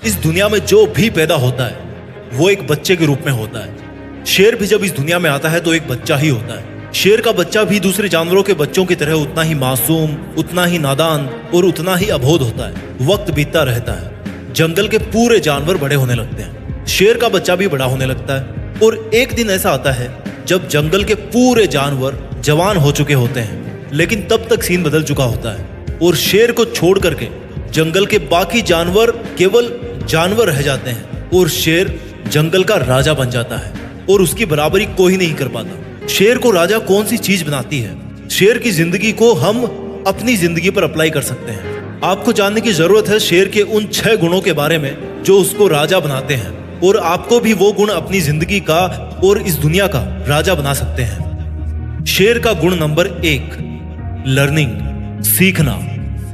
इस दुनिया में जो भी पैदा होता है वो एक बच्चे के रूप में होता है। शेर भी जब इस दुनिया में आता है तो एक बच्चा ही होता है। शेर का बच्चा भी दूसरे जानवरों के बच्चों की तरह उतना ही मासूम, उतना ही नादान और उतना ही अबोध होता है। वक्त बीतता रहता है, जंगल के पूरे जानवर बड़े होने लगते हैं, शेर का बच्चा भी बड़ा होने लगता है। और एक दिन ऐसा आता है जब जंगल के पूरे जानवर जवान हो चुके होते हैं, लेकिन तब तक सीन बदल चुका होता है और शेर को छोड़ करके जंगल के बाकी जानवर केवल जानवर रह जाते हैं और शेर जंगल का राजा बन जाता है और उसकी बराबरी कोई नहीं कर पाता। शेर को राजा कौन सी चीज बनाती है? शेर की जिंदगी को हम अपनी जिंदगी पर अप्लाई कर सकते हैं। आपको जानने की जरूरत है शेर के उन 6 गुणों के बारे में जो उसको राजा बनाते हैं, और आपको भी वो गुण अपनी जिंदगी का और इस दुनिया का राजा बना सकते हैं। शेर का गुण नंबर 1, लर्निंग, सीखना।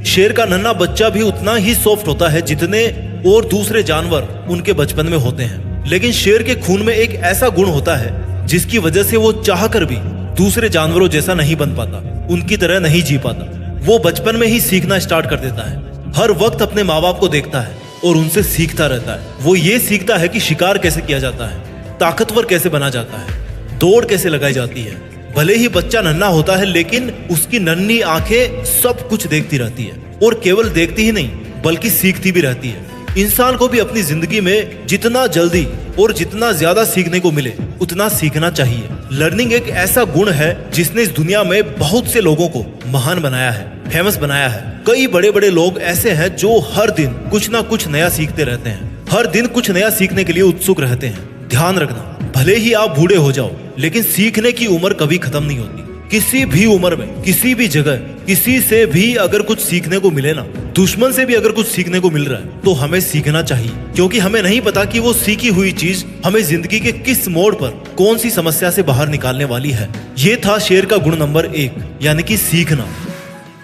शेर का नन्हा बच्चा भी उतना ही सॉफ्ट होता है जितने और दूसरे जानवर उनके बचपन में होते हैं, लेकिन शेर के खून में एक ऐसा गुण होता है जिसकी वजह से वो चाहकर भी दूसरे जानवरों जैसा नहीं बन पाता, उनकी तरह नहीं जी पाता। वो बचपन में ही सीखना स्टार्ट कर देता है, हर वक्त अपने माँ बाप को देखता है और उनसे सीखता रहता है। वो ये सीखता है कि शिकार कैसे किया जाता है, ताकतवर कैसे बना जाता है, दौड़ कैसे लगाई जाती है। भले ही बच्चा नन्हा होता है लेकिन उसकी नन्ही आंखें सब कुछ देखती रहती है, और केवल देखती ही नहीं बल्कि सीखती भी रहती है। इंसान को भी अपनी जिंदगी में जितना जल्दी और जितना ज्यादा सीखने को मिले उतना सीखना चाहिए। लर्निंग एक ऐसा गुण है जिसने इस दुनिया में बहुत से लोगों को महान बनाया है, फेमस बनाया है। कई बड़े बड़े लोग ऐसे हैं जो हर दिन कुछ ना कुछ नया सीखते रहते हैं, हर दिन कुछ नया सीखने के लिए उत्सुक रहते हैं। ध्यान रखना, भले ही आप बूढ़े हो जाओ लेकिन सीखने की उम्र कभी खत्म नहीं होती। किसी भी उम्र में, किसी भी जगह, किसी से भी अगर कुछ सीखने को मिले ना, दुश्मन से भी अगर कुछ सीखने को मिल रहा है तो हमें सीखना चाहिए, क्योंकि हमें नहीं पता कि वो सीखी हुई चीज हमें जिंदगी के किस मोड़ पर कौन सी समस्या से बाहर निकालने वाली है। ये था शेर का गुण नंबर 1, यानी कि सीखना।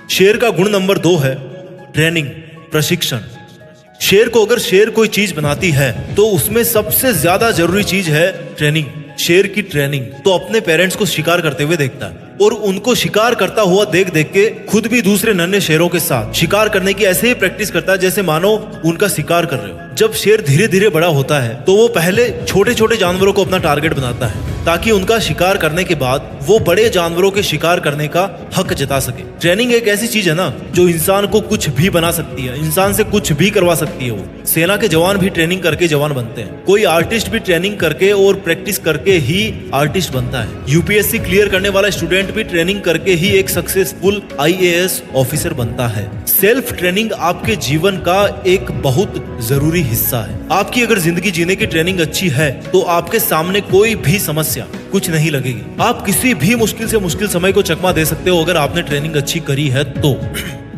शेर का गुण नंबर 2 है ट्रेनिंग, प्रशिक्षण। शेर को अगर शेर कोई चीज बनाती है तो उसमें सबसे ज्यादा जरूरी चीज है ट्रेनिंग। शेर की ट्रेनिंग तो अपने पेरेंट्स को शिकार करते हुए देखता है और उनको शिकार करता हुआ देख देख के खुद भी दूसरे नन्हे शेरों के साथ शिकार करने की ऐसे ही प्रैक्टिस करता है जैसे मानो उनका शिकार कर रहे हो। जब शेर धीरे धीरे बड़ा होता है तो वो पहले छोटे छोटे जानवरों को अपना टारगेट बनाता है ताकि उनका शिकार करने के बाद वो बड़े जानवरों के शिकार करने का हक जता सके। ट्रेनिंग एक ऐसी चीज है ना जो इंसान को कुछ भी बना सकती है, इंसान से कुछ भी करवा सकती है। वो सेना के जवान भी ट्रेनिंग करके जवान बनते हैं, कोई आर्टिस्ट भी ट्रेनिंग करके और प्रैक्टिस करके ही आर्टिस्ट बनता है। यूपीएससी क्लियर करने वाला स्टूडेंट भी ट्रेनिंग करके ही एक सक्सेसफुल आईएएस ऑफिसर बनता है। सेल्फ ट्रेनिंग आपके जीवन का एक बहुत जरूरी हिस्सा है। आपकी अगर जिंदगी जीने की ट्रेनिंग अच्छी है तो आपके सामने कोई भी समस्या कुछ नहीं लगेगी। आप किसी भी मुश्किल से मुश्किल समय को चकमा दे सकते हो अगर आपने ट्रेनिंग अच्छी करी है तो।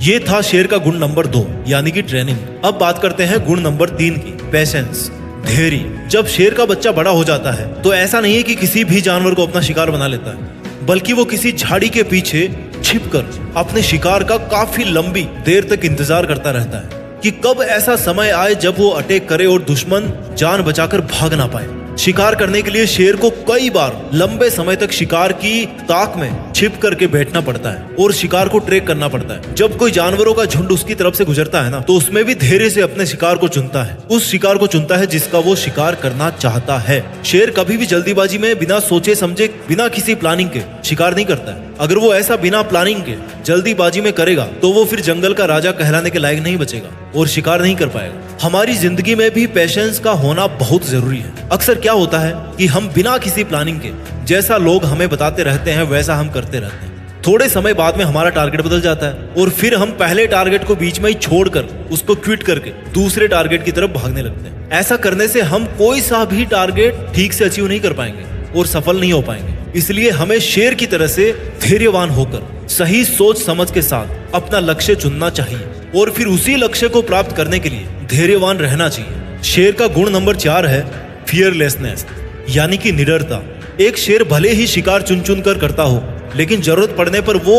ये था शेर का गुण नंबर 2, यानी कि ट्रेनिंग। अब बात करते हैं गुण नंबर 3 की, पेशेंस, धैर्य। जब शेर का बच्चा बड़ा हो जाता है तो ऐसा नहीं है कि किसी भी जानवर को अपना शिकार बना लेता है, बल्कि वो किसी झाड़ी के पीछे छिपकर अपने शिकार का काफी लंबी देर तक इंतजार करता रहता है कि कब ऐसा समय आए जब वो अटैक करे और दुश्मन जान बचाकर भाग ना पाए। शिकार करने के लिए शेर को कई बार लंबे समय तक शिकार की ताक में छिप करके बैठना पड़ता है और शिकार को ट्रैक करना पड़ता है। जब कोई जानवरों का झुंड उसकी तरफ से गुजरता है ना तो उसमें भी धैर्य से अपने शिकार को चुनता है, उस शिकार को चुनता है जिसका वो शिकार करना चाहता है। शेर कभी भी जल्दीबाजी में बिना सोचे समझे, बिना किसी प्लानिंग के शिकार नहीं करता है। अगर वो ऐसा बिना प्लानिंग के जल्दीबाजी में करेगा तो वो फिर जंगल का राजा कहलाने के लायक नहीं बचेगा और शिकार नहीं कर पाएगा। हमारी जिंदगी में भी पेशेंस का होना बहुत जरूरी है। अक्सर क्या होता है कि हम बिना किसी प्लानिंग के जैसा लोग हमें बताते रहते हैं वैसा हम करते रहते हैं। थोड़े समय बाद में हमारा टारगेट बदल जाता है और फिर हम पहले टारगेट को बीच में ही छोड़कर उसको क्विट करके दूसरे टारगेट की तरफ भागने लगते हैं। ऐसा करने से हम कोई सा भी टारगेट ठीक से अचीव नहीं कर पाएंगे और सफल नहीं हो पाएंगे। इसलिए हमें शेर की तरह से धैर्यवान होकर सही सोच समझ के साथ अपना लक्ष्य चुनना चाहिए और फिर उसी लक्ष्य को प्राप्त करने के लिए धैर्यवान रहना चाहिए। शेर का गुण नंबर 4 है फियरलेसनेस, यानी कि निडरता। एक शेर भले ही शिकार चुन चुन कर करता हो लेकिन जरूरत पड़ने पर वो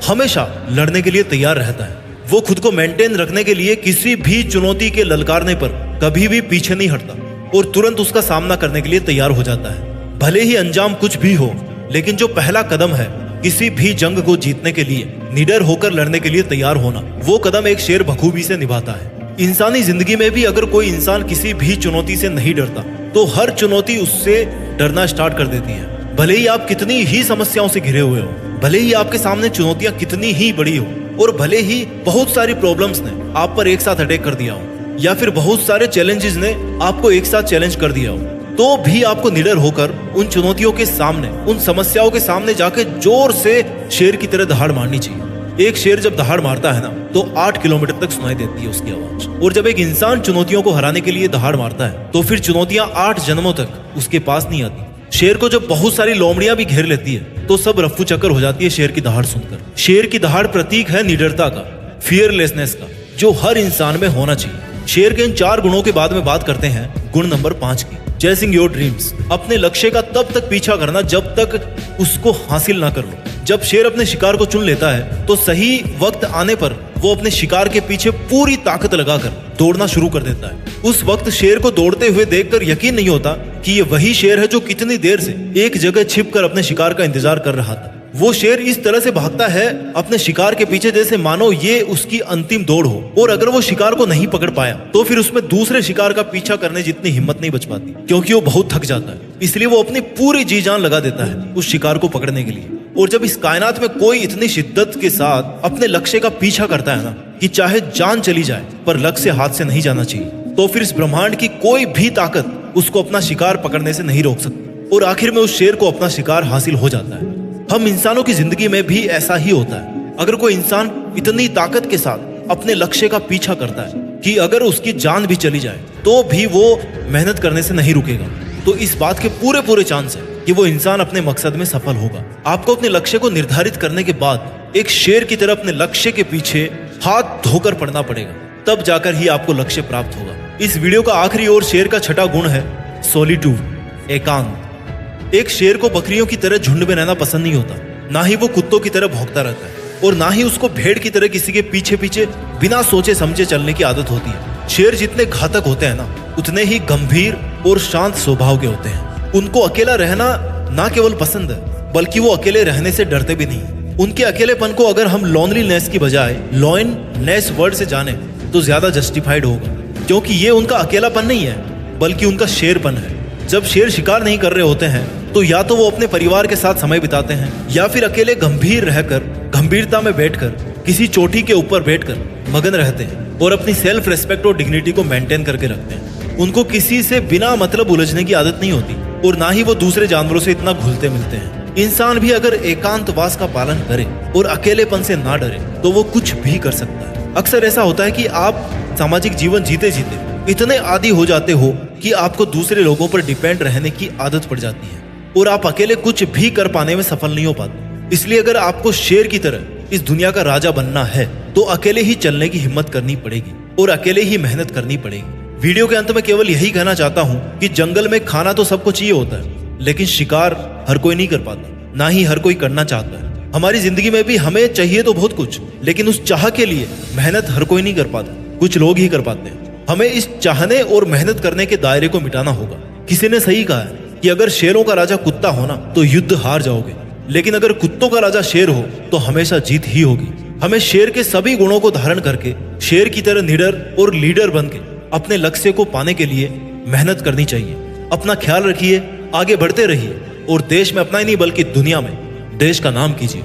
हमेशा लड़ने के लिए तैयार रहता है। वो खुद को मेंटेन रखने के लिए किसी भी चुनौती के ललकारने पर कभी भी पीछे नहीं हटता और तुरंत उसका सामना करने के लिए तैयार हो जाता है। भले ही अंजाम कुछ भी हो लेकिन जो पहला कदम है किसी भी जंग को जीतने के लिए, निडर होकर लड़ने के लिए तैयार होना, वो कदम एक शेर बखूबी से निभाता है। इंसानी जिंदगी में भी अगर कोई इंसान किसी भी चुनौती से नहीं डरता तो हर चुनौती उससे डरना स्टार्ट कर देती है। भले ही आप कितनी ही समस्याओं से घिरे हुए हो, भले ही आपके सामने चुनौतियां कितनी ही बड़ी हो, और भले ही बहुत सारी प्रॉब्लम्स ने आप पर एक साथ अटैक कर दिया हो, या फिर बहुत सारे चैलेंजेस ने आपको एक साथ चैलेंज कर दिया हो, तो भी आपको निडर होकर उन चुनौतियों के सामने, उन समस्याओं के सामने जाके जोर से शेर की तरह दहाड़ मारनी चाहिए। एक शेर जब दहाड़ मारता है ना तो 8 किलोमीटर तक सुनाई देती है उसकी आवाज। और जब एक इंसान चुनौतियों को हराने के लिए दहाड़ मारता है तो फिर चुनौतियां 8 जन्मों तक उसके पास नहीं आती। शेर को जब बहुत सारी लोमड़ियां भी घेर लेती है तो सब रफ्फू चक्कर हो जाती है शेर की दहाड़ सुनकर। शेर की दहाड़ प्रतीक है निडरता का, फियरलेसनेस का, जो हर इंसान में होना चाहिए। शेर के इन 4 गुणों के बाद में बात करते हैं गुण नंबर 5 की, चेसिंग योर ड्रीम्स। अपने लक्ष्य का तब तक पीछा करना जब तक उसको हासिल ना कर लो। जब शेर अपने शिकार को चुन लेता है तो सही वक्त आने पर वो अपने शिकार के पीछे पूरी ताकत लगाकर दौड़ना शुरू कर देता है। उस वक्त शेर को दौड़ते हुए देखकर यकीन नहीं होता कि ये वही शेर है जो कितनी देर से एक जगह छिपकर अपने शिकार का इंतजार कर रहा था। वो शेर इस तरह से भागता है अपने शिकार के पीछे जैसे मानो ये उसकी अंतिम दौड़ हो, और अगर वो शिकार को नहीं पकड़ पाया तो फिर उसमें दूसरे शिकार का पीछा करने जितनी हिम्मत नहीं बच पाती, क्योंकि वो बहुत थक जाता है। इसलिए वो अपनी पूरी जी जान लगा देता है उस शिकार को पकड़ने के लिए। और जब इस कायनात में कोई इतनी शिद्दत के साथ अपने लक्ष्य का पीछा करता है ना कि चाहे जान चली जाए पर लक्ष्य हाथ से नहीं जाना चाहिए, तो फिर इस ब्रह्मांड की कोई भी ताकत उसको अपना शिकार पकड़ने से नहीं रोक सकती, और आखिर में उस शेर को अपना शिकार हासिल हो जाता है। हम इंसानों की जिंदगी में भी ऐसा ही होता है। अगर कोई इंसान इतनी ताकत के साथ अपने लक्ष्य का पीछा करता है कि अगर उसकी जान भी चली जाए तो भी वो मेहनत करने से नहीं रुकेगा, तो इस बात के पूरे चांस है कि वो इंसान अपने मकसद में सफल होगा। आपको अपने लक्ष्य को निर्धारित करने के बाद एक शेर की तरह अपने लक्ष्य के पीछे हाथ धोकर पड़ना पड़ेगा, तब जाकर ही आपको लक्ष्य प्राप्त होगा। इस वीडियो का आखिरी और शेर का छठा गुण है सॉलिट्यूड, एकांत। एक शेर को बकरियों की तरह झुंड में रहना पसंद नहीं होता, ना ही वो कुत्तों की तरह भौंकता रहता है, और ना ही उसको भेड़ की तरह किसी के पीछे पीछे बिना सोचे समझे चलने की आदत होती है। शेर जितने घातक होते हैं ना उतने ही गंभीर और शांत स्वभाव के होते हैं। उनको अकेला रहना ना केवल पसंद है बल्कि वो अकेले रहने से डरते भी नहीं। उनके अकेलेपन को अगर हम लोनलीनेस की बजाय लॉयननेस वर्ड से जाने तो ज्यादा जस्टिफाइड होगा, क्योंकि ये उनका अकेलापन नहीं है बल्कि उनका शेरपन है। जब शेर शिकार नहीं कर रहे होते हैं तो या तो वो अपने परिवार के साथ समय बिताते हैं या फिर अकेले गंभीर रहकर, गंभीरता में बैठकर, किसी चोटी के ऊपर बैठकर मगन रहते हैं और अपनी सेल्फ रेस्पेक्ट और डिग्निटी को मेंटेन करके रखते हैं। उनको किसी से बिना मतलब उलझने की आदत नहीं होती, और ना ही वो दूसरे जानवरों से इतना घुलते मिलते हैं। इंसान भी अगर एकांतवास का पालन करे और अकेलेपन से ना डरे तो वो कुछ भी कर सकता है। अक्सर ऐसा होता है कि आप सामाजिक जीवन जीते जीते इतने आदी हो जाते हो कि आपको दूसरे लोगों पर डिपेंड रहने की आदत पड़ जाती है और आप अकेले कुछ भी कर पाने में सफल नहीं हो पाते। इसलिए अगर आपको शेर की तरह इस दुनिया का राजा बनना है तो अकेले ही चलने की हिम्मत करनी पड़ेगी और अकेले ही मेहनत करनी पड़ेगी। वीडियो के अंत में केवल यही कहना चाहता हूँ कि जंगल में खाना तो सबको चाहिए होता है, लेकिन शिकार हर कोई नहीं कर पाता, ना ही हर कोई करना चाहता है। हमारी जिंदगी में भी हमें चाहिए तो बहुत कुछ, लेकिन उस चाह के लिए मेहनत हर कोई नहीं कर पाता, कुछ लोग ही कर पाते हैं। हमें इस चाहने और मेहनत करने के दायरे को मिटाना होगा। किसी ने सही कहा है कि अगर शेरों का राजा कुत्ता हो ना तो युद्ध हार जाओगे, लेकिन अगर कुत्तों का राजा शेर हो तो हमेशा जीत ही होगी। हमें शेर के सभी गुणों को धारण करके शेर की तरह निडर और लीडर बन के अपने लक्ष्य को पाने के लिए मेहनत करनी चाहिए। अपना ख्याल रखिए, आगे बढ़ते रहिए और देश में अपना ही नहीं बल्कि दुनिया में देश का नाम कीजिए।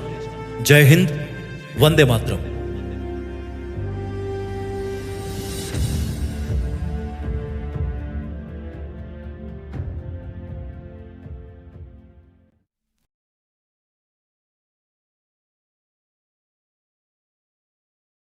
जय हिंद, वंदे मातरम।